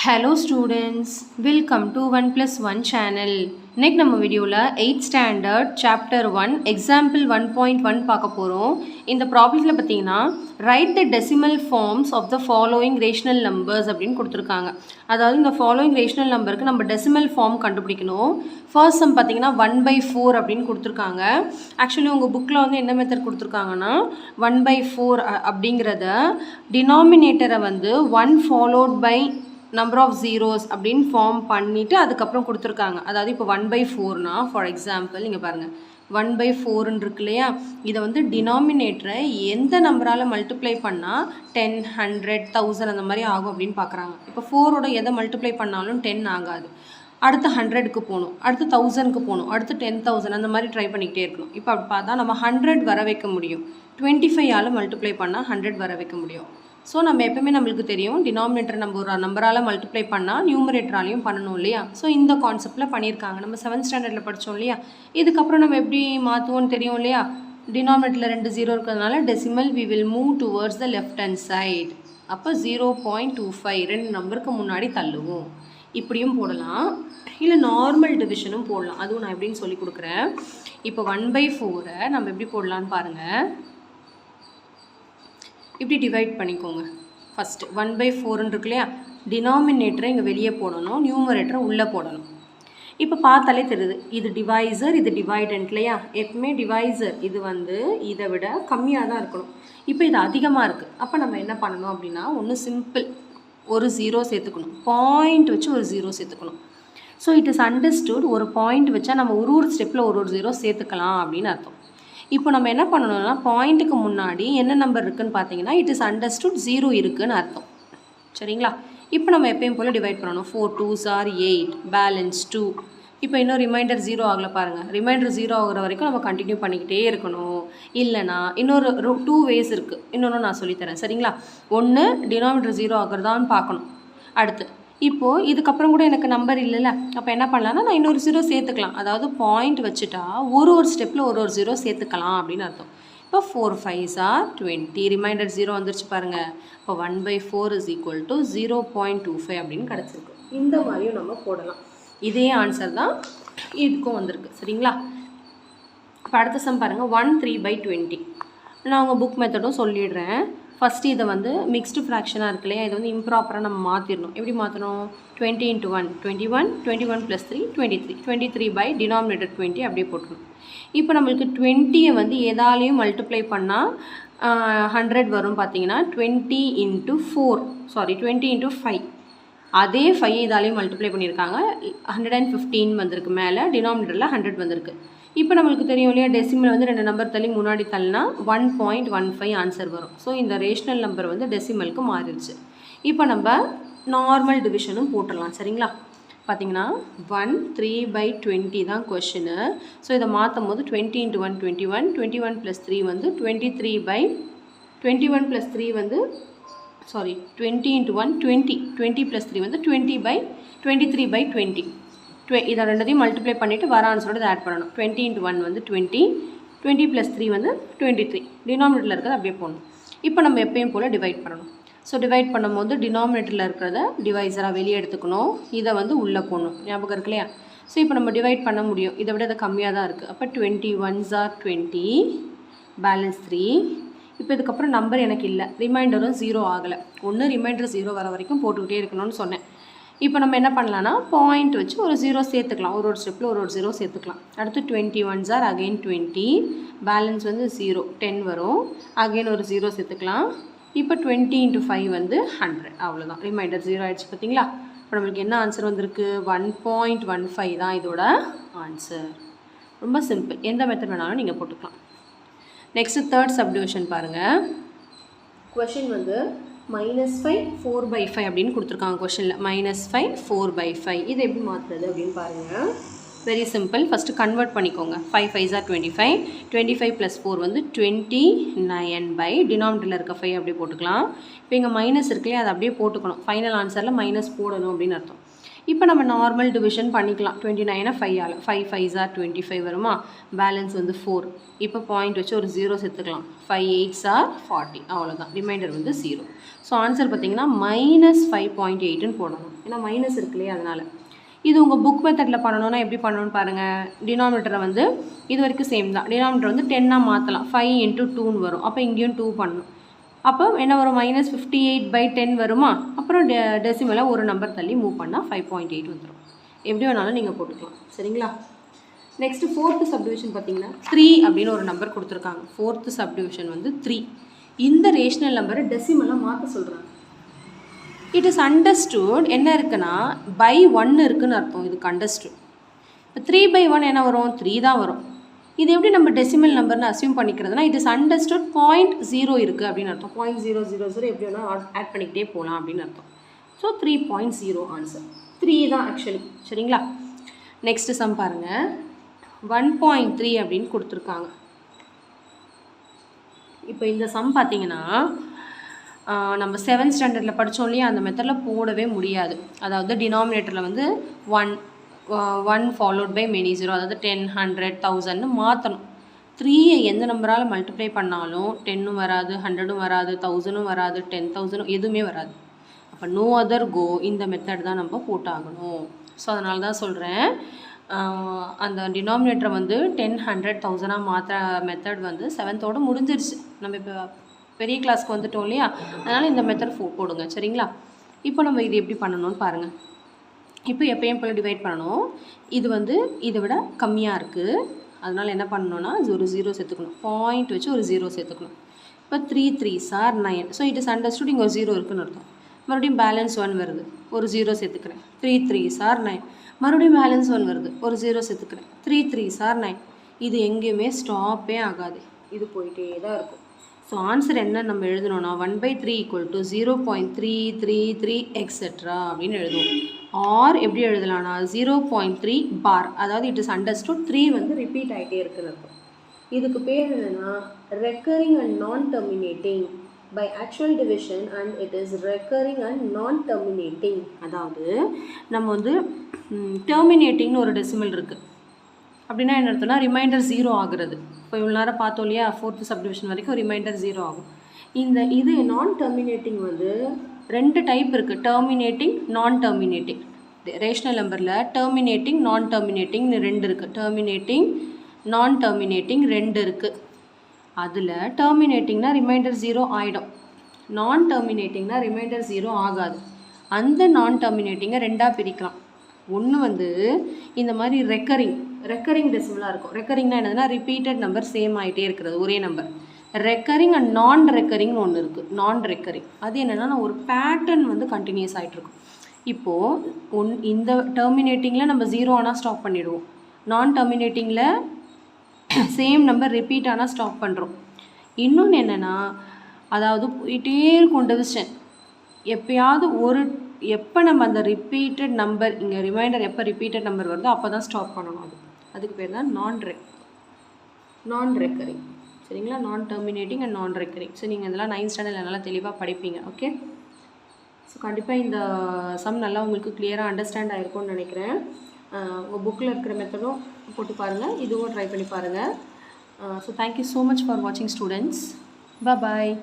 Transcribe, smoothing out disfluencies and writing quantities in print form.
Hello students, welcome to 1+1 channel. இன்னைக்கு நம்ம வீடியோவில் 8th standard chapter 1 example 1.1 பார்க்க போகிறோம். இந்த ப்ராப்ளத்தில் பார்த்தீங்கன்னா write the decimal forms of the following rational numbers அப்படின்னு கொடுத்துருக்காங்க. அதாவது இந்த following rational numberக்கு நம்ம decimal form கண்டுபிடிக்கணும். ஃபர்ஸ்ட் சம் பார்த்தீங்கன்னா 1/4 அப்படின்னு கொடுத்துருக்காங்க. ஆக்சுவலி உங்கள் புக்கில் வந்து என்ன மெத்தட் கொடுத்துருக்காங்கன்னா 1/4 அப்படிங்கிறத டினாமினேட்டரை வந்து 1 followed by number of zeros அப்படின்னு ஃபார்ம் பண்ணிவிட்டு அதுக்கப்புறம் கொடுத்துருக்காங்க. அதாவது இப்போ 1/4னா ஃபார் எக்ஸாம்பிள் இங்கே பாருங்கள் 1/4ன்னு இருக்கு இல்லையா, இதை வந்து டினாமினேட்டரை எந்த நம்பரால் மல்டிப்ளை பண்ணால் 10, 100, 1000 அந்த மாதிரி ஆகும் அப்படின்னு பார்க்குறாங்க. இப்போ 4ஓட எதை மல்டிப்ளை பண்ணாலும் 10 ஆகாது. அடுத்து 100க்கு போகணும், அடுத்து 1000க்கு போகணும், அடுத்து 10,000 அந்த மாதிரி ட்ரை பண்ணிக்கிட்டே இருக்கணும். இப்போ அப்படி பார்த்தா நம்ம 100 வர வைக்க முடியும், 25ஆல் மல்டிப்ளை பண்ணால் 100 வர வைக்க முடியும். ஸோ நம்ம எப்பவுமே நம்மளுக்கு தெரியும் டினாமினேட்டர் நம்ம ஒரு நம்பரால் மல்டிப்ளை பண்ணால் நியூமரேட்டராலையும் பண்ணணும் இல்லையா. ஸோ இந்த கான்செப்டில் பண்ணியிருக்காங்க. நம்ம 7th ஸ்டாண்டர்டில் படித்தோம் இல்லையா. இதுக்கப்புறம் நம்ம எப்படி மாற்றுவோன்னு தெரியும் இல்லையா. டினாமினேட்டரில் 2 0 இருக்கிறதுனால decimal we will move towards the left hand side. அப்போ 0.25 2 நம்பருக்கு முன்னாடி தள்ளுவோம். இப்படியும் போடலாம், இல்லை நார்மல் டிவிஷனும் போடலாம். அதுவும் நான் எப்படின்னு சொல்லி கொடுக்குறேன். இப்போ 1/4 நம்ம எப்படி போடலான்னு பாருங்கள். இப்படி டிவைட் பண்ணிக்கோங்க. ஃபஸ்ட்டு 1/4 இருக்கு இல்லையா, டினாமினேட்டரை இங்கே வெளியே போடணும், நியூமரேட்டரை உள்ளே போடணும். இப்போ பார்த்தாலே தெரியுது இது டிவைசர், இது டிவைடன்ட் இல்லையா. எப்பவுமே டிவைசர் இது வந்து இதை விட கம்மியாக தான் இருக்கணும். இப்போ இது அதிகமாக இருக்குது. அப்போ நம்ம என்ன பண்ணணும் அப்படின்னா ஒன்று சிம்பிள், ஒரு 0 சேர்த்துக்கணும், பாயிண்ட் வச்சு ஒரு 0 சேர்த்துக்கணும். ஸோ இட் இஸ் அண்டர்ஸ்டுட் ஒரு பாயிண்ட் வச்சா நம்ம ஒரு ஸ்டெப்பில் ஒரு 0 சேர்த்துக்கலாம் அப்படின்னு அர்த்தம். இப்போ நம்ம என்ன பண்ணணும்னா பாயிண்ட்டுக்கு முன்னாடி என்ன நம்பர் இருக்குதுன்னு பார்த்தீங்கன்னா இட் இஸ் அண்டர்ஸ்டுட் 0 இருக்குதுன்னு அர்த்தம். சரிங்களா. இப்போ நம்ம எப்பயும் போல் டிவைட் பண்ணணும். 4 2s are 8, பேலன்ஸ் 2. இப்போ இன்னும் ரிமைண்டர் 0 ஆகலை பாருங்கள். ரிமைண்டர் 0 ஆகிற வரைக்கும் நம்ம கண்டினியூ பண்ணிக்கிட்டே இருக்கணும். இல்லைனா இன்னொரு 2 ways இருக்குது, இன்னொன்று நான் சொல்லித்தரேன். சரிங்களா. ஒன்று டினாமினேட்டர் 0 ஆகிறதான்னு பார்க்கணும். அடுத்து இப்போது இதுக்கப்புறம் கூட எனக்கு நம்பர் இல்லைல்ல, அப்போ என்ன பண்ணலான்னா நான் இன்னொரு 0 சேர்த்துக்கலாம். அதாவது பாயிண்ட் வச்சுட்டா ஒரு ஸ்டெப்பில் ஒரு 0 சேர்த்துக்கலாம் அப்படின்னு அர்த்தம். இப்போ 4 5s are 20, ரிமைண்டர் 0 வந்துருச்சு பாருங்கள். இப்போ 1/4 is equal to 0.25 அப்படின்னு கிடச்சிருக்கு. இந்த மாதிரியும் நம்ம போடலாம். இதே ஆன்சர் தான் இதுக்கும் வந்திருக்கு. சரிங்களா. இப்போ அடுத்த சம் பாருங்கள் 1/3/20. நான் உங்கள் புக் மெத்தடும் சொல்லிடுறேன். ஃபஸ்ட்டு இதை வந்து மிக்ஸ்டு ஃப்ராக்ஷனாக இருக்கு இல்லையா, இதை வந்து இம்ப்ராப்பராக நம்ம மாற்றிடணும். எப்படி மாற்றணும், 20 × 1 21, 21 + 3 23, 23 டினாமினேட்டர் 20 அப்படியே போட்டுக்கணும். இப்போ நம்மளுக்கு 20 வந்து எதாலையும் மல்டிப்ளை பண்ணால் 100 வரும் பார்த்தீங்கன்னா 20 × 5. அதே 5 இதாலையும் மல்டிப்ளை பண்ணியிருக்காங்க, 115 வந்திருக்கு. மேலே டினாமினேட்டரில் 100 வந்திருக்கு. இப்போ நம்மளுக்கு தெரியும் இல்லையா, டெசிமல் வந்து 2 நம்பர் தள்ளி முன்னாடி தள்ளினா 1.15 ஆன்சர் வரும். ஸோ இந்த ரேஷனல் நம்பர் வந்து டெசிமலுக்கு மாறிடுச்சு. இப்போ நம்ம நார்மல் டிவிஷனும் போட்டுடலாம். சரிங்களா. பார்த்தீங்கன்னா 1/3/20 தான் கொஷினு. ஸோ இதை மாற்றும் போது 20 × 1 21, 21 + 3 வந்து 21 + 3 வந்து 20 × 1 20, 20 + 3 வந்து 23/20. இதை ரெண்டதையும் மல்டிப்ளை பண்ணிவிட்டு வர ஆன்சரோட இதை ஆட் பண்ணணும். 20 × 1 வந்து 20, 20 + 3 வந்து 23. டினாமினேட்டரில் இருக்கிறத அப்படியே போடணும். இப்போ நம்ம எப்பயும் போல் டிவைட் பண்ணணும். ஸோ டிவைட் பண்ணும்போது டினாமினேட்டரில் இருக்கிறத டிவைசராக வெளியே எடுத்துக்கணும், இதை வந்து உள்ளே போடணும். ஞாபகம் இருக்கு இல்லையா. ஸோ இப்போ நம்ம டிவைட் பண்ண முடியும், இதை விட இது கம்மியாக தான் இருக்குது. அப்போ 21s are 20, பேலன்ஸ் 3. இப்போ இதுக்கப்புறம் நம்பர் எனக்கு இல்லை, ரிமைண்டரும் 0 ஆகலை. ஒன்று ரிமைண்டர் 0 வர வரைக்கும் போட்டுக்கிட்டே இருக்கணும்னு சொன்னேன். இப்போ நம்ம என்ன பண்ணலான்னா பாயிண்ட் வச்சு ஒரு 0 சேர்த்துக்கலாம், ஒரு ஸ்டெப்பில் ஒரு 0 சேர்த்துக்கலாம். அடுத்து 21s are again 20, பேலன்ஸ் வந்து 0 10 வரும். அகெயின் ஒரு 0 சேர்த்துக்கலாம். இப்போ 20 × 5 வந்து 100. அவ்வளோதான், ரிமைண்டர் 0 ஆகிடுச்சு. பார்த்தீங்களா. இப்போ நம்மளுக்கு என்ன ஆன்சர் வந்திருக்கு, 1.15 தான் இதோட ஆன்சர். ரொம்ப சிம்பிள், எந்த மெத்தட் வேணாலும் நீங்கள் போட்டுக்கலாம். நெக்ஸ்ட்டு தேர்ட் சப்டிவிஷன் பாருங்கள். கொஷின் வந்து -5 4/5 அப்படின்னு கொடுத்துருக்காங்க கொஷனில். -5 4/5 இது எப்படி மாற்றுறது அப்படின்னு பாருங்கள். Very simple. ஃபஸ்ட்டு கன்வெர்ட் பண்ணிக்கோங்க. 5 5s are 25, 25 + 4 வந்து 29 டினாமினேட்டரில் இருக்க 5 அப்படியே போட்டுக்கலாம். இப்போ இங்கே மைனஸ் இருக்குல்லையே, அதை அப்படியே போட்டுக்கணும். ஃபைனல் ஆன்சரில் மைனஸ் போடணும் அப்படின்னு அர்த்தம். இப்போ நம்ம நார்மல் டிவிஷன் பண்ணிக்கலாம். 29 5ஆல் 5 5s are 25 வருமா, பேலன்ஸ் வந்து 4. இப்போ பாயிண்ட் வச்சு ஒரு 0 சேர்த்துக்கலாம். 5 8s are 40, அவ்வளோதான். ரிமைண்டர் வந்து 0. ஸோ ஆன்சர் பார்த்தீங்கன்னா -5.8ன்னு போடணும். ஏன்னா மைனஸ் இருக்கு இல்லையா, அதனால். இது உங்கள் புக் மெத்தடில் பண்ணணுன்னா எப்படி பண்ணணும்னு பாருங்கள். டினாமினேட்டரை வந்து இது வரைக்கும் சேம் தான். டினாமினேட்டர் வந்து 10ஆக மாற்றலாம். 5 × 2ன்னு வரும். அப்போ இங்கேயும் 2 பண்ணணும். அப்போ என்ன வரும், -58/10 வருமா. அப்புறம் டெசிமலாக ஒரு நம்பர் தள்ளி மூவ் பண்ணால் 5.8 வந்துடும். எப்படி வேணாலும் நீங்கள் போட்டுக்கலாம். சரிங்களா. நெக்ஸ்ட்டு 4th சப்டிவிஷன் பார்த்தீங்கன்னா 3 அப்படின்னு ஒரு நம்பர் கொடுத்துருக்காங்க. 4th சப்டிவிஷன் வந்து 3. இந்த ரேஷனல் நம்பரை டெசிமலாக மாற்ற சொல்கிறாங்க. இட் இஸ் அண்டர்ஸ்டுட் என்ன இருக்குன்னா by 1 இருக்குன்னு அர்த்தம். இதுக்கு அண்டர்ஸ்டுட். இப்போ 3/1 என்ன வரும், 3 தான் வரும். இது எப்படி நம்ம டெசிமல் நம்பர்னு அசியூம் பண்ணிக்கிறதுனா, இட் இஸ் அண்டர்ஸ்டுட் 0.0 இருக்குது அப்படின்னு அர்த்தம். 0.000 எப்படி வேணால் ஆட் பண்ணிக்கிட்டே போகலாம் அப்படின்னு அர்த்தம். So 3.0 answer. 3 தான் ஆக்சுவலி. சரிங்களா. நெக்ஸ்ட்டு சம் பாருங்கள். 1.3 அப்படின்னு கொடுத்துருக்காங்க. இப்போ இந்த சம் பார்த்தீங்கன்னா நம்ம 7th ஸ்டாண்டர்டில் படித்தோம் இல்லையா, அந்த மெத்தடில் போடவே முடியாது. அதாவது டினாமினேட்டரில் வந்து 1 ஃபாலோட் பை மெனி 0, அதாவது 10 100 1000ன்னு மாற்றணும். 3ஐ எந்த நம்பரால் மல்டிப்ளை பண்ணாலும் 10ம் வராது, 100ம் வராது, 1000ம் வராது, 10,000 எதுவுமே வராது. அப்போ நோ அதர் கோ, இந்த மெத்தட் தான் நம்ம போட்டாகணும். ஸோ அதனால தான் சொல்கிறேன், அந்த டினாமினேட்டரை வந்து 10 100 1000ஆக மாற்ற மெத்தட் வந்து 7th முடிஞ்சிருச்சு. நம்ம இப்போ பெரிய கிளாஸ்க்கு வந்துட்டோம் இல்லையா, அதனால் இந்த மெத்தட் போடுங்க. சரிங்களா. இப்போ நம்ம இது எப்படி பண்ணணும்னு பாருங்கள். இப்போ எப்பயும் போல் டிவைட் பண்ணணும். இது வந்து இதை விட கம்மியாக இருக்குது. அதனால் என்ன பண்ணணும்னா ஒரு 0 சேர்த்துக்கணும். பாயிண்ட் வச்சு ஒரு 0 சேர்த்துக்கணும். இப்போ 3 3s are 9. So it is understood இங்கே ஒரு 0 இருக்குன்னு அர்த்தம். மறுபடியும் பேலன்ஸ் 1 வருது, ஒரு 0 சேர்த்துக்கிறேன். 3 3s are 9. மறுபடியும் பேலன்ஸ் 1 வருது, ஒரு 0 சேர்த்துக்கிறேன். 3 3s are 9. இது எங்கேயுமே ஸ்டாப்பே ஆகாது, இது போயிட்டே தான் இருக்கும். ஸோ ஆன்சர் என்ன நம்ம எழுதணும்னா 1/3 = 0.333 எக்ஸெட்ரா அப்படின்னு எழுதுவோம். ஆர் எப்படி எழுதலாம்னா 0.3 பார், அதாவது இட் இஸ் அண்டர்ஸ்டுட் 3 வந்து ரிப்பீட் ஆகிட்டே இருக்குன்னு இருக்கும். இதுக்கு பேர் என்னென்னா recurring and non terminating by actual division and it is recurring and non terminating. அதாவது நம்ம வந்து டெர்மினேட்டிங்னு ஒரு டெசிமல் இருக்குது. அப்படின்னா என்ன அர்த்தம்னா ரிமைண்டர் 0 ஆகுறது. இப்போ இவ்வளோ நேரம் பார்த்தோம் இல்லையா, 4th சப்டிவிஷன் வரைக்கும் ரிமைண்டர் 0 ஆகும். இது நான் டெர்மினேட்டிங் வந்து 2 டைப் இருக்குது. டெர்மினேட்டிங் நான் டெர்மினேட்டிங். ரேஷனல் நம்பரில் டெர்மினேட்டிங் நான் டெர்மினேட்டிங்னு 2 இருக்குது. டெர்மினேட்டிங் நான் டெர்மினேட்டிங் 2 இருக்குது. அதில் டெர்மினேட்டிங்னா ரிமைண்டர் 0 ஆகிடும். நான் டெர்மினேட்டிங்னா ரிமைண்டர் 0 ஆகாது. அந்த நான் டெர்மினேட்டிங்கை 2ஆக பிரிக்கலாம். ஒன்று வந்து இந்த மாதிரி ரெக்கரிங் டெசிமலாக இருக்கும். ரெக்கரிங்னா என்னதுன்னா ரிப்பீட்டட் நம்பர் சேம் ஆகிட்டே இருக்கிறது, ஒரே நம்பர். ரெக்கரிங் அண்ட் நான் ரெக்கரிங்னு ஒன்று இருக்குது. நான் ரெக்கரிங் அது என்னென்னா ஒரு பேட்டர்ன் வந்து கண்டினியூஸ் ஆகிட்ருக்கும். இப்போது இந்த டெர்மினேட்டிங்கில் நம்ம 0 ஆனால் ஸ்டாப் பண்ணிவிடுவோம். நான் டெர்மினேட்டிங்கில் சேம் நம்பர் ரிப்பீட் ஆனால் ஸ்டாப் பண்ணுறோம். இன்னொன்று என்னென்னா, அதாவது போயிட்டே இருக்கும் டிவிஷன். எப்போ நம்ம அந்த ரிப்பீட்டட் நம்பர், இங்கே ரிமைண்டர் எப்போ ரிப்பீட்டட் நம்பர் வருதோ அப்போ தான் ஸ்டாப் பண்ணணும். அதுக்கு பேர் தான் நான் ரெக்கரிங். சரிங்களா. நான் டெர்மினேட்டிங் அண்ட் நான் ரெக்கரிங். ஸோ நீங்கள் இதெல்லாம் 9th ஸ்டாண்டர்டில் நல்லா தெளிவாக படிப்பீங்க. ஓகே. ஸோ கண்டிப்பாக இந்த சம் நல்லா உங்களுக்கு கிளியராக அண்டர்ஸ்டாண்ட் ஆகிருக்கும்னு நினைக்கிறேன். உங்கள் புக்கில் இருக்கிற மெத்தடும் போட்டு பாருங்கள், இதுவும் ட்ரை பண்ணி பாருங்கள். So thank you so much for வாட்சிங் ஸ்டூடெண்ட்ஸ். பாய்.